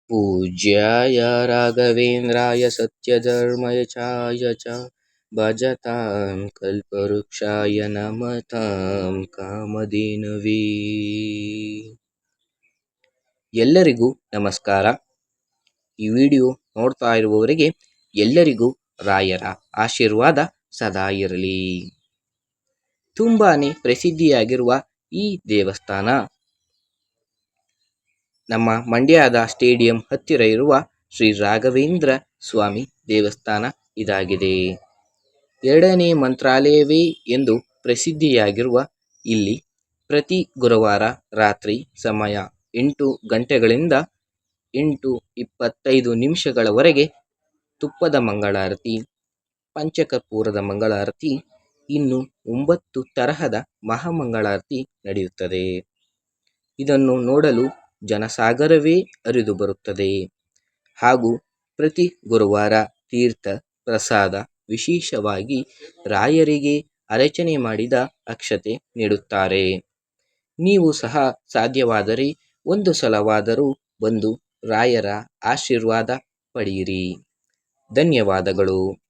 पूज्याय राघवेन्द्राय सत्यधर्मरताय च भजतां कल्पवृक्षाय नमतां ಕಾಮಧೇನವೇ. ಎಲ್ಲರಿಗೂ ನಮಸ್ಕಾರ. ಈ ವಿಡಿಯೋ ನೋಡ್ತಾ ಇರುವವರಿಗೆ ಎಲ್ಲರಿಗೂ ರಾಯರ ಆಶೀರ್ವಾದ ಸದಾ ಇರಲಿ. ತುಂಬಾನೇ ಪ್ರಸಿದ್ಧಿಯಾಗಿರುವ ಈ ದೇವಸ್ಥಾನ ನಮ್ಮ ಮಂಡ್ಯದ ಸ್ಟೇಡಿಯಂ ಹತ್ತಿರ ಇರುವ ಶ್ರೀ ರಾಘವೇಂದ್ರ ಸ್ವಾಮಿ ದೇವಸ್ಥಾನ ಇದಾಗಿದೆ. ಎರಡನೇ ಮಂತ್ರಾಲಯವೇ ಎಂದು ಪ್ರಸಿದ್ಧಿಯಾಗಿರುವ ಇಲ್ಲಿ ಪ್ರತಿ ಗುರುವಾರ ರಾತ್ರಿ ಸಮಯ 8 ಗಂಟೆಗಳಿಂದ 8:25 ತುಪ್ಪದ ಮಂಗಳಾರತಿ, ಪಂಚಕರ್ಪೂರದ ಮಂಗಳಾರತಿ, ಇನ್ನು 9 ತರಹದ ಮಹಾಮಂಗಳಾರತಿ ನಡೆಯುತ್ತದೆ. ಇದನ್ನು ನೋಡಲು ಜನಸಾಗರವೇ ಹರಿದು ಬರುತ್ತದೆ. ಹಾಗೂ ಪ್ರತಿ ಗುರುವಾರ ತೀರ್ಥ ಪ್ರಸಾದ ವಿಶೇಷವಾಗಿ ರಾಯರಿಗೆ ಅರ್ಚನೆ ಮಾಡಿದ ಅಕ್ಷತೆ ನೀಡುತ್ತಾರೆ. ನೀವು ಸಹ ಸಾಧ್ಯವಾದರೆ ಒಂದು ಸಲವಾದರೂ ಬಂದು ರಾಯರ ಆಶೀರ್ವಾದ ಪಡೆಯಿರಿ. ಧನ್ಯವಾದಗಳು.